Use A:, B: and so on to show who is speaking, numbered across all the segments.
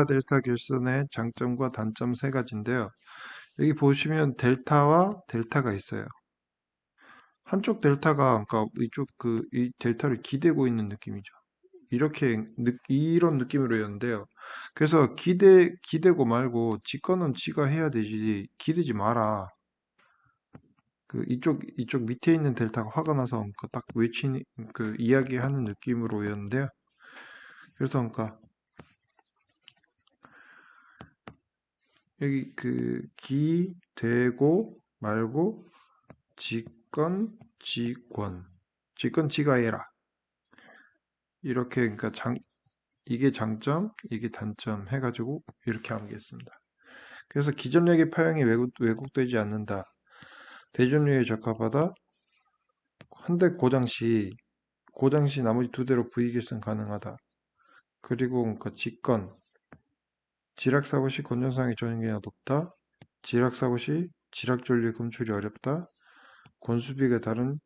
A: 델타 결선의 장점과 단점 세 가지인데요. 여기 보시면 델타와 델타가 있어요. 한쪽 델타가, 그러니까 이쪽 이 델타를 기대고 있는 느낌이죠. 이런 느낌으로였는데요. 그래서 기대고 말고 지 거는 지가 해야 되지, 기대지 마라. 이쪽 밑에 있는 델타가 화가 나서 딱 이야기하는 느낌으로였는데요. 그래서 여기 기대고 말고 지건 지권 지건 지가 해라. 이렇게 이게 장점 이게 단점 해가지고 이렇게 하겠습니다. 그래서 기전력의 파형이 왜곡되지 않는다. 대전력에 적합하다. 한대 고장 시 나머지 두 대로 V결선 가능하다. 그리고 직건 지락사고 시 건전상의 전기가 높다. 지락사고 시 지락전류 검출이 어렵다. 권수비가 다른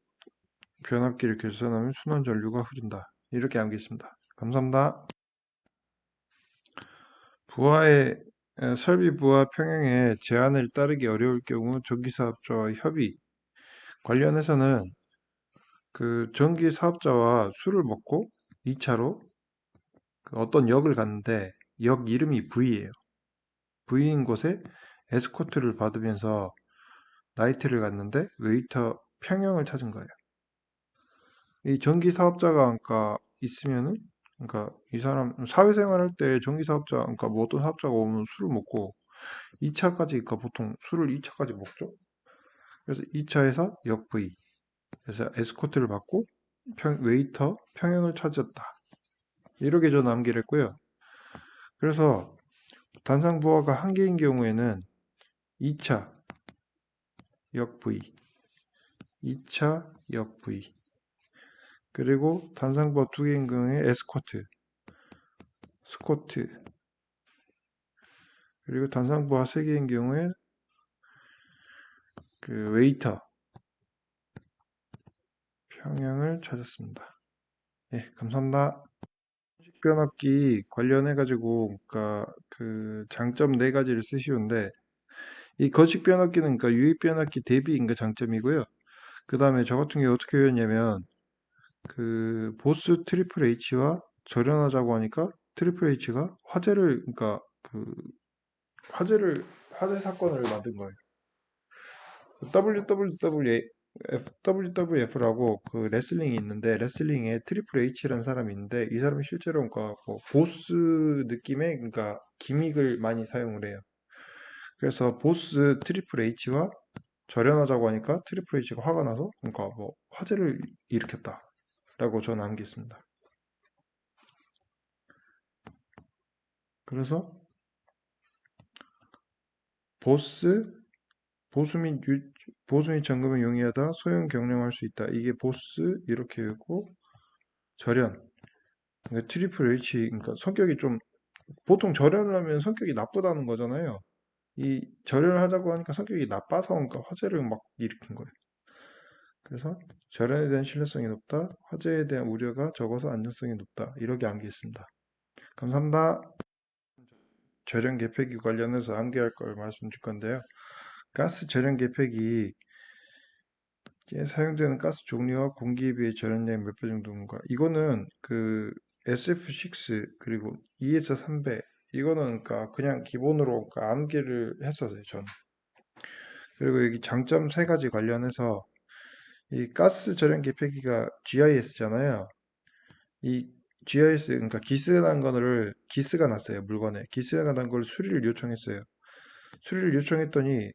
A: 변압기를 결선하면 순환전류가 흐른다. 이렇게 암기했습니다. 감사합니다. 설비 부하 평형의 제한을 따르기 어려울 경우 전기사업자와 협의 관련해서는 전기사업자와 술을 먹고 2차로 어떤 역을 갔는데 역 이름이 V예요. V인 곳에 에스코트를 받으면서 나이트를 갔는데 웨이터 평형을 찾은 거예요. 이 전기사업자가 있으면은 이 사람 사회생활 할 때 전기사업자 뭐 어떤 사업자가 오면 술을 먹고 2차까지 보통 술을 2차까지 먹죠. 그래서 2차에서 역 V 그래서 에스코트를 받고 웨이터 평형을 찾았다. 이렇게 저는 암기를 했고요. 그래서 단상 부하가 한 개인 경우에는 2차 역 V 2차 역 V 그리고 단상 부하 두 개인 경우에 스코트 그리고 단상 부하 세 개인 경우에 웨이터 평형을 찾았습니다. 예, 감사합니다. 거식 변압기 관련해가지고, 장점 네 가지를 쓰시는데, 이 거식 변압기는 유입 변압기 대비 장점이고요. 그 다음에 저 같은 경우 어떻게 배웠냐면, 보스 트리플 H와 절연하자고 하니까 트리플 H가 화재 사건을 만든 거예요. WWF라고 레슬링이 있는데 레슬링에 트리플 H라는 사람이 있는데 이 사람이 실제로 보스 느낌의 기믹을 많이 사용을 해요. 그래서 보스 트리플 H와 절연하자고 하니까 트리플 H가 화가 나서 화재를 일으켰다라고 저는 암기했습니다. 그래서 보수 및 점검에 용이하다 소형 경량할 수 있다. 이게 보스 이렇게 읽고 절연 트리플 H 성격이 좀 보통 절연을 하면 성격이 나쁘다는 거잖아요. 이 절연을 하자고 하니까 성격이 나빠서 화재를 막 일으킨 거예요. 그래서 절연에 대한 신뢰성이 높다. 화재에 대한 우려가 적어서 안전성이 높다. 이렇게 암기했습니다. 감사합니다. 절연 계획이 관련해서 암기할 걸 말씀드릴 건데요. 가스 절연 계획이 사용되는 가스 종류와 공기에 비해 절연량이 몇 배 정도인가? 이거는 SF6 그리고 2에서 3배 이거는 그냥 기본으로 암기를 했었어요, 저는. 그리고 여기 장점 세 가지 관련해서 이 가스 절연 계폐기가 GIS잖아요. 이 GIS 기스가 났어요, 물건에. 기스가 난 걸 수리를 요청했어요. 수리를 요청했더니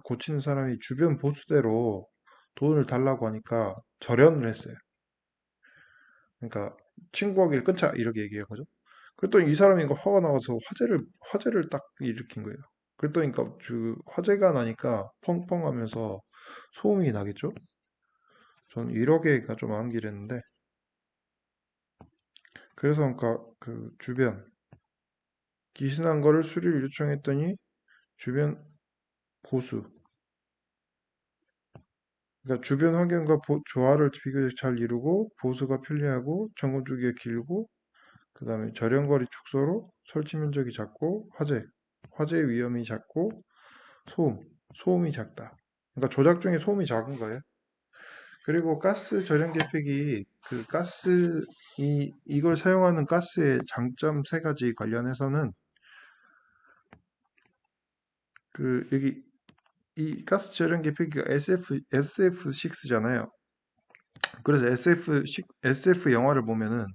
A: 고치는 사람이 주변 보수대로 돈을 달라고 하니까 절연을 했어요. 그러니까 친구하기를 끊자 이렇게 얘기한 거죠. 그랬더니 이 사람이 화가 나서 화재를 딱 일으킨 거예요. 그랬더니 화재가 나니까 펑펑 하면서 소음이 나겠죠? 전 이러게가 좀 암기를 했는데 그래서 주변 기신한 거를 수리를 요청했더니 주변 보수 주변 환경과 조화를 비교적 잘 이루고 보수가 편리하고 점검 주기가 길고 그 다음에 절연거리 축소로 설치 면적이 작고 화재 위험이 작고 소음이 작다. 그러니까 조작 중에 소음이 작은 거예요. 그리고 가스 절연 계획이 그 이걸 사용하는 가스의 장점 세 가지 관련해서는 그 여기 이 가스 절연 계획이 SF6잖아요. 그래서 SF 영화를 보면은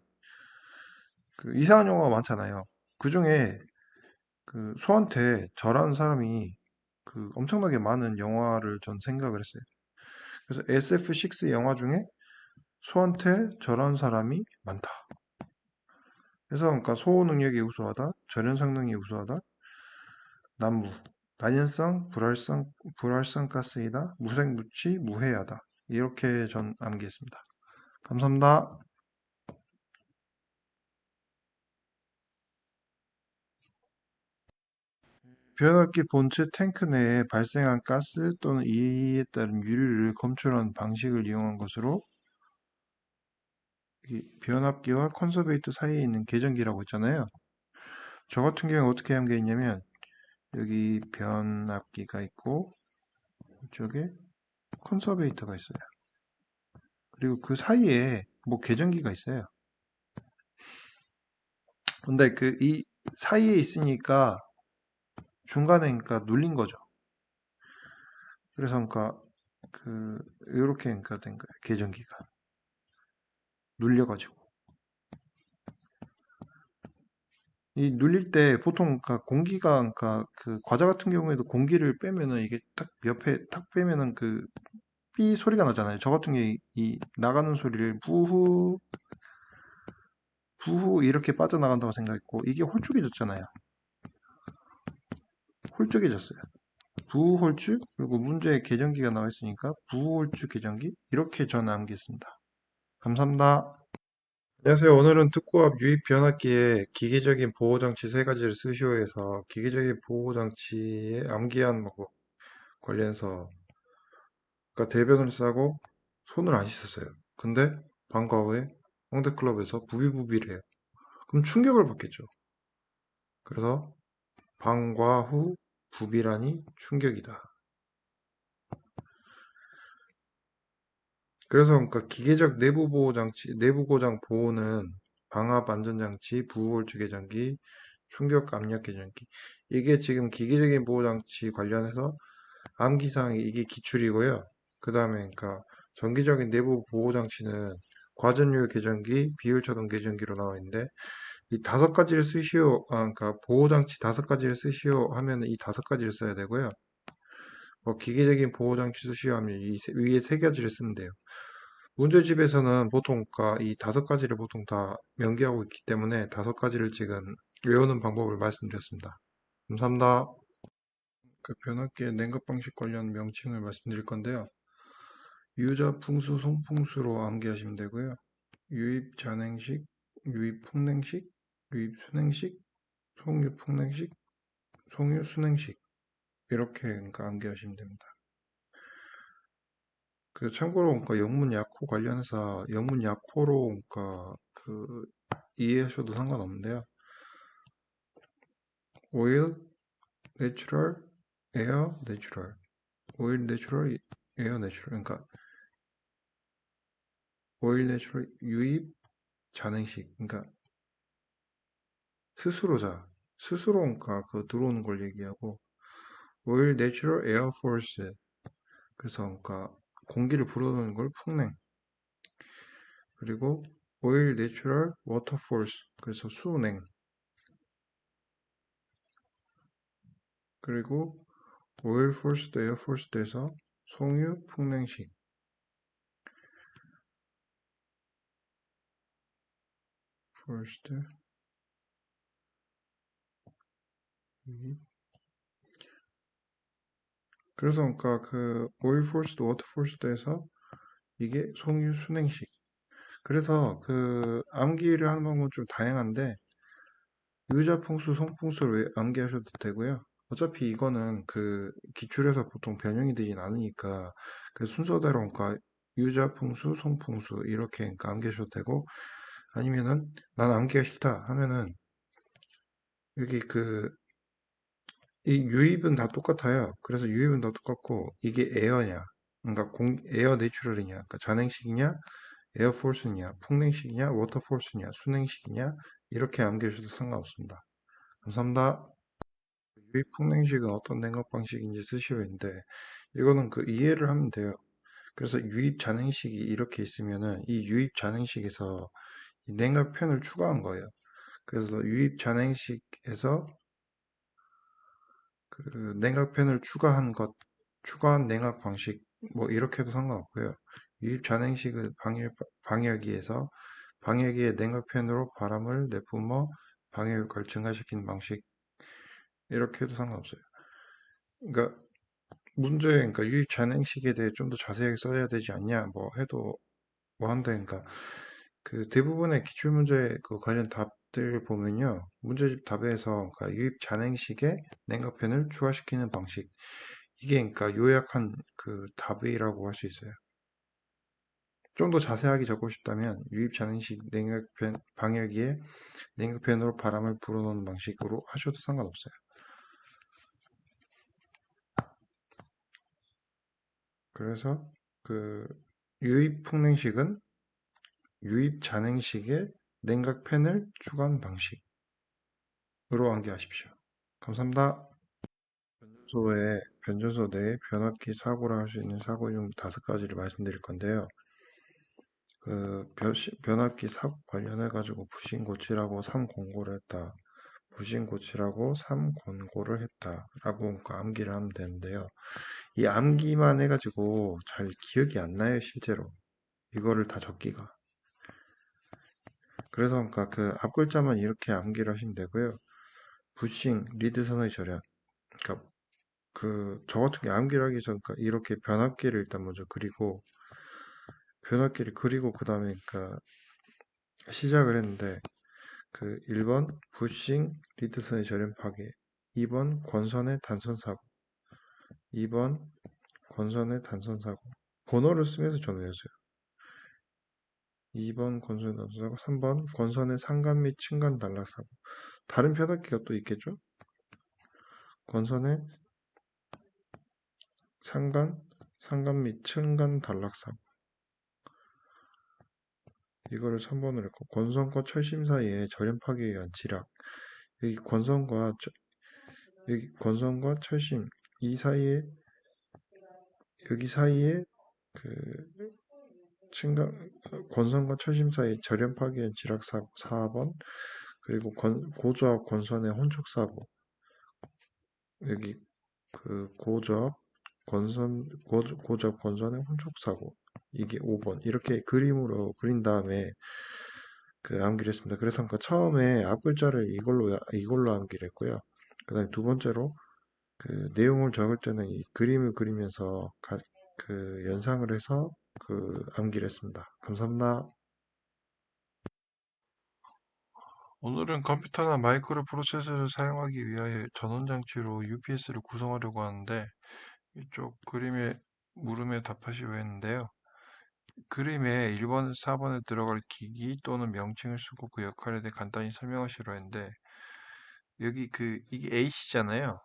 A: 그 이상한 영화가 많잖아요. 그 중에 그 소한테 절하는 사람이 그 엄청나게 많은 영화를 전 생각을 했어요. 그래서 SF6 영화 중에 소한테 절하는 사람이 많다. 그래서 그러니까 소호 능력이 우수하다, 절연 성능이 우수하다, 난무, 단연성, 불활성 가스이다, 무색무취, 무해하다. 이렇게 전 암기했습니다. 감사합니다. 변압기 본체 탱크 내에 발생한 가스 또는 이에 따른 유류를 검출하는 방식을 이용한 것으로 이 변압기와 컨서베이터 사이에 있는 계전기라고 했잖아요. 저 같은 경우에 어떻게 암기했냐면 여기 변압기가 있고 이쪽에 컨서베이터가 있어요. 그리고 그 사이에 뭐 계전기가 있어요. 근데 그 이 사이에 있으니까 중간에 그러니까 눌린 거죠. 그래서 그러니까 그 이렇게 그러니까 된 거예요. 계전기가 눌려가지고 이 눌릴 때 보통 그러니까 공기가 그러니까 그 과자 같은 경우에도 공기를 빼면은 이게 딱 옆에 탁 빼면은 그 삐 소리가 나잖아요. 저 같은 경우에 이 나가는 소리를 부후 이렇게 빠져나간다고 생각했고 이게 홀쭉해졌잖아요. 홀쭉해졌어요. 부홀쭉 그리고 문제에 계전기가 나와 있으니까 부홀쭉 계전기 이렇게 저는 암기했습니다. 감사합니다. 안녕하세요. 오늘은 특고압 유입 변압기에 기계적인 보호장치 세 가지를 쓰시오해서 기계적인 보호장치의 암기한 뭐 관련해서 그러니까 대변을 싸고 손을 안 씻었어요. 근데 방과 후에 홍대클럽에서 부비부비를 해요. 그럼 충격을 받겠죠. 그래서 방과 후 부비라니 충격이다. 그래서 그러니까 기계적 내부 보호 장치, 내부 고장 보호는 방압 안전장치, 부호홀주 계전기, 충격 압력 계전기. 이게 지금 기계적인 보호 장치 관련해서 암기사항이 이게 기출이고요. 그 다음에 그러니까 정기적인 내부 보호 장치는 과전율 계전기, 비율차동 계전기로 나와 있는데 이 다섯 가지를 쓰시오, 그러니까 보호 장치 다섯 가지를 쓰시오 하면 이 다섯 가지를 써야 되고요. 뭐 기계적인 보호 장치 쓰시오 하면 위에 세 가지를 쓰면 돼요. 문제집에서는 보통 이 다섯 가지를 보통 다 명기하고 있기 때문에 다섯 가지를 지금 외우는 방법을 말씀드렸습니다. 감사합니다. 그 변압기의 냉각 방식 관련 명칭을 말씀드릴 건데요. 유자 풍수, 송풍수로 암기하시면 되고요. 유입 잔행식, 유입 풍냉식, 유입 순행식, 송유 풍냉식, 송유 순행식 이렇게 그러니까 암기하시면 됩니다. 그 참고로 그러니까 영문 약호 관련해서 영문 약호로 그러니까 그 이해하셔도 상관없는데요. oil, natural, air, natural. oil, natural, air, natural. 그러니까 oil, natural, 유입, 잔행식. 그러니까 스스로 그러니까 그 들어오는 걸 얘기하고 oil, natural, air force. 그래서 그러니까 공기를 불어넣는 걸 풍냉. 그리고 oil, natural, water force. 그래서 수냉. 그리고 oil force, air force에서 송유 풍냉식. first, 그래서 그러니까 그 oil forced, water forced에서 이게 송유 순행식. 그래서 그 암기를 하는 방법은 좀 다양한데 유자풍수, 송풍수를 암기하셔도 되고요. 어차피 이거는 그 기출에서 보통 변형이 되진 않으니까 그 순서대로 그러니까 유자풍수, 송풍수 이렇게 그러니까 암기하셔도 되고 아니면은 난 암기가 싫다 하면은 여기 이 유입은 다 똑같아요. 그래서 유입은 다 똑같고 이게 에어냐, 그러니까 에어 내추럴이냐, 그러니까 잔행식이냐, 에어포스냐, 풍냉식이냐, 워터포스냐, 순행식이냐 이렇게 암기하셔도 상관없습니다. 감사합니다. 유입 풍냉식은 어떤 냉각 방식인지 쓰시면 되는데 이거는 그 이해를 하면 돼요. 그래서 유입 잔행식이 이렇게 있으면은 이 유입 잔행식에서 이 냉각편을 추가한 거예요. 그래서 유입 잔행식에서 그 냉각팬을 추가한 냉각 방식, 뭐 이렇게 해도 상관없고요. 유입 잔행식을 방열기에서 방열기에 냉각팬으로 바람을 내뿜어 방열 효과를 증가시키는 방식, 이렇게 해도 상관없어요. 그러니까 그러니까 유입 잔행식에 대해 좀 더 자세하게 써야 되지 않냐, 뭐 해도 뭐 한다, 그러니까 그 대부분의 기출문제 그 관련 답들 보면요. 문제집 답에서 그러니까 유입 잔행식에 냉각팬을 추가시키는 방식, 이게 그러니까 요약한 그 답이라고 할 수 있어요. 좀 더 자세하게 적고 싶다면 유입 잔행식 냉각팬 방열기에 냉각팬으로 바람을 불어넣는 방식으로 하셔도 상관없어요. 그래서 그 유입 풍냉식은 유입 잔행식에 냉각팬을 추가한 방식으로 암기하십시오. 감사합니다. 변전소 내에 변압기 사고를 할 수 있는 사고 중 5가지를 말씀드릴 건데요. 변압기 사고 관련해가지고 부신 고치라고 3권고를 했다. 부신 고치라고 3권고를 했다. 라고 암기를 하면 되는데요. 이 암기만 해가지고 잘 기억이 안 나요, 실제로. 이거를 다 적기가. 그래서 그러니까 그 앞글자만 이렇게 암기를 하시면 되고요. 부싱, 리드선의 절약. 그러니까 저 같은 게 암기를 하기 전 그러니까 이렇게 변압기를 일단 먼저 그리고 변압기를 그리고 그 다음에 그러니까 시작을 했는데 1번 부싱 리드선의 절연 파괴, 2번 권선의 단선 사고, 2번 권선의 단선 사고. 번호를 쓰면서 저는 외웠어요. 2번 권선의 단선 사고, 3번 권선의 상간 및 층간 단락 사고. 다른 변압기가 또 있겠죠? 권선의 상간 및 층간 단락 사고. 이거를 3번으로 했고, 권선과 철심 사이에 절연 파괴에 의한 지락. 여기 권선과 철심 이 사이에, 여기 사이에 그 권선과 철심 사이 절연 파괴의 지락 사고 4번, 그리고 고저압 권선의 혼촉 사고. 여기 고저압 권선의 혼촉 사고, 이게 5번. 이렇게 그림으로 그린 다음에 암기를 했습니다. 그래서 처음에 앞 글자를 이걸로 암기를 했고요. 그 다음에 두 번째로 내용을 적을 때는 이 그림을 그리면서 연상을 해서 암기를 했습니다. 감사합니다. 오늘은 컴퓨터나 마이크로 프로세서를 사용하기 위하여 전원 장치로 UPS를 구성하려고 하는데 이쪽 그림의 물음에 답하시오 했는데요. 그림에 1번, 4번에 들어갈 기기 또는 명칭을 쓰고 그 역할에 대해 간단히 설명하시려 했는데 여기 이게 AC잖아요.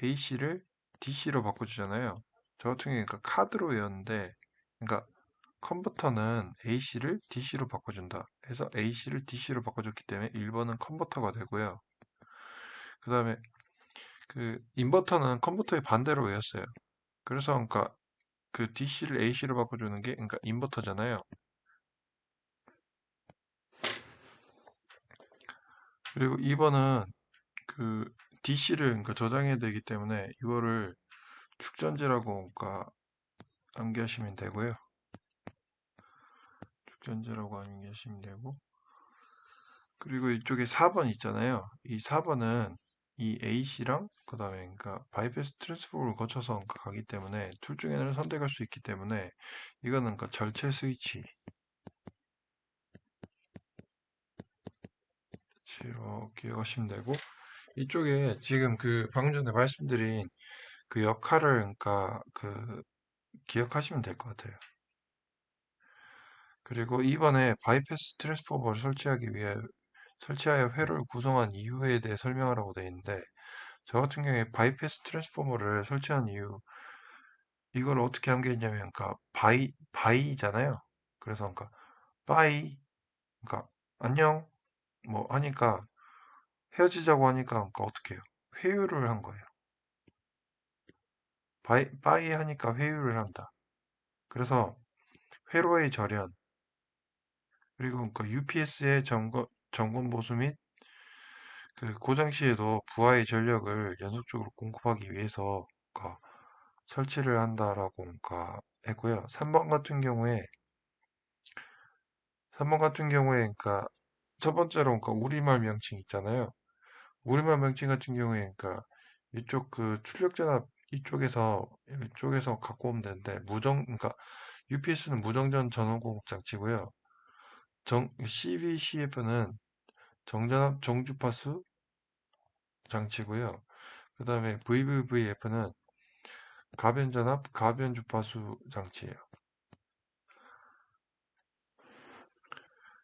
A: AC를 DC로 바꿔주잖아요. 저 같은 경우에 그러니까 카드로 외웠는데 그러니까 컨버터는 AC를 DC로 바꿔준다. 해서 AC를 DC로 바꿔줬기 때문에 1번은 컨버터가 되고요. 그 다음에 인버터는 컨버터의 반대로 외웠어요. 그래서 그러니까 DC를 AC로 바꿔주는 게 그러니까 인버터잖아요. 그리고 2번은 DC를 그러니까 저장해야 되기 때문에 이거를 축전제라고 그러니까 암기하시면 되고요. 축전제라고 암기하시면 되고, 그리고 이쪽에 4번 있잖아요. 이 4번은 이 AC랑 그 다음에 그러니까 바이패스 트랜스포를 거쳐서 그러니까 가기 때문에 둘 중에 하나를 선택할 수 있기 때문에 이거는 그러니까 절체 스위치로 기억하시면 되고, 이쪽에 지금 방금 전에 말씀드린 역할을 그러니까 기억하시면 될 것 같아요. 그리고 이번에 바이패스 트랜스포머를 설치하여 회로를 구성한 이유에 대해 설명하라고 되어 있는데, 저 같은 경우에 바이패스 트랜스포머를 설치한 이유, 이걸 어떻게 암기했냐면, 그러니까 바이잖아요. 그래서 그러니까 바이, 그러니까 안녕 뭐 하니까 헤어지자고 하니까 그러니까 어떻게 해요? 회유를 한 거예요. 바이 하니까 회유를 한다. 그래서 회로의 절연, 그리고 그러니까 UPS의 점검 보수 및 그 고장 시에도 부하의 전력을 연속적으로 공급하기 위해서 그러니까 설치를 한다라고 그러니까 했고요. 3번 같은 경우에 그러니까 첫 번째로 그러니까 우리말 명칭 있잖아요. 우리말 명칭 같은 경우에 그러니까 이쪽 그 출력 전압 이쪽에서 갖고 오면 되는데 그러니까 UPS는 무정전 전원 공급 장치고요. CVCF는 정전압 정주파수 장치고요. 그 다음에 VVVF는 가변전압 가변주파수 장치예요.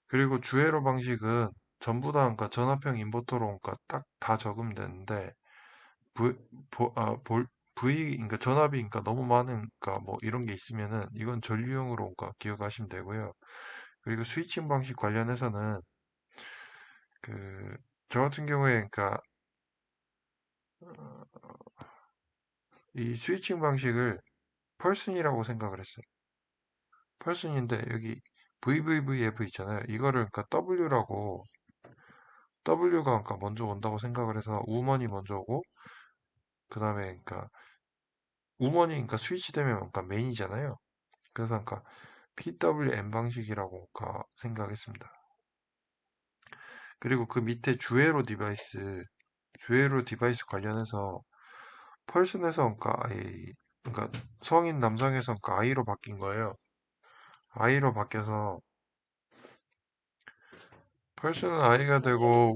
A: 그리고 주회로 방식은 전부 다 그러니까 전압형 인버터로 그러니까 딱 다 적으면 되는데 V, 그러니까 전압이 그러니까 너무 많은 그러니까 뭐 이런 게 있으면은 이건 전류형으로 그러니까 기억하시면 되고요. 그리고 스위칭 방식 관련해서는 그 저 같은 경우에 그러니까 이 스위칭 방식을 펄슨이라고 생각을 했어요. 펄슨인데 여기 VVVF 있잖아요. 이거를 그러니까 W가 그러니까 먼저 온다고 생각을 해서 우먼이 먼저 오고 그 다음에 그러니까 우먼이 그러니까 스위치 되면 그러니까 메인이잖아요. 그래서 그러니까 PWM 방식이라고 그러니까 생각했습니다. 그리고 그 밑에 주회로 디바이스 관련해서 펄슨에서 그러니까 그러니까 성인 남성에서 그러니까 I로 바뀐 거예요. I로 바뀌어서 펄슨은 I가 되고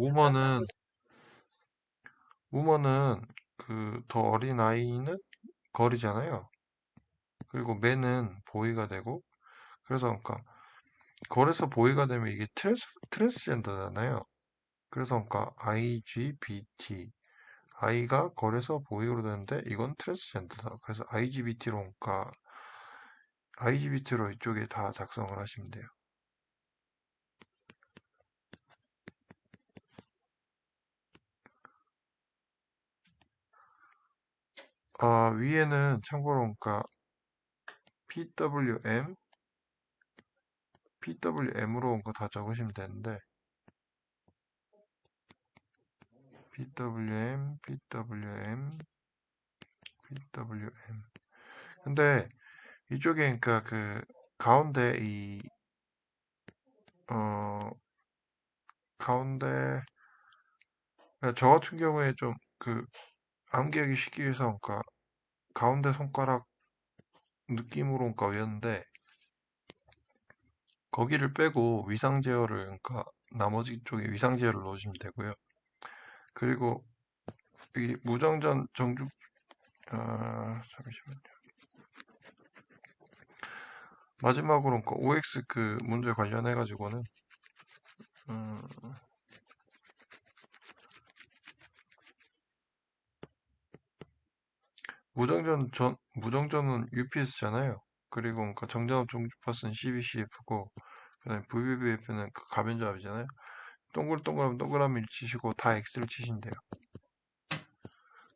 A: 우먼은 그 더 어린 아이는 걸이잖아요. 그리고 맨은 보이가 되고 그래서 그러니까 걸에서 보이가 되면 이게 트랜스젠더잖아요. 그래서 그러니까 IGBT I가 걸에서 보이로 되는데 이건 트랜스젠더다. 그래서 IGBT로 이쪽에 다 작성을 하시면 돼요. 위에는 참고로 그러니까 PWM으로 온 거 다 적으시면 되는데 PWM. 근데 이쪽에 그러니까 그 가운데 어 가운데 그러니까 저 같은 경우에 좀 그 암기하기 쉽기 위해서 그러니까 가운데 손가락 느낌으로 그러니까 외웠는데 거기를 빼고 위상 제어를 그러니까 나머지 쪽에 위상 제어를 넣으시면 되고요. 그리고 이 무정전 정주 잠시만요. 마지막으로 그러니까 OX 그 문제 관련해 가지고는 음, 무정전은 UPS잖아요. 그리고 그러니까 정전압 정주파수는 CBCF고 그다음에 VVVF는 그 가변조합이잖아요. 동글동글하면 동그라미를 치시고 다 X를 치시면 돼요.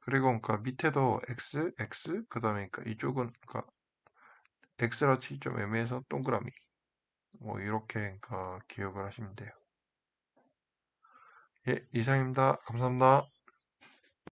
A: 그리고 그러니까 밑에도 X, 그다음에 그러니까 이쪽은 그러니까 X라 치기 좀 애매해서 동그라미. 뭐 이렇게 그러니까 기억을 하시면 돼요. 예, 이상입니다. 감사합니다.